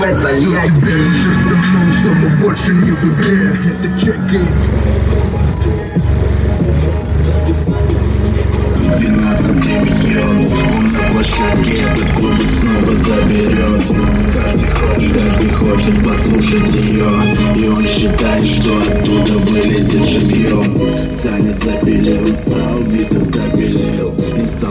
в это я Деньги стану, что мы больше не в игре. Это чекай. 12 миллион, он на площадке, этот клуб снова заберет. Каждый хочет послушать ее, и он считает, что оттуда вылезет живьем. Саня запилил, стал, Витас добелел, и стал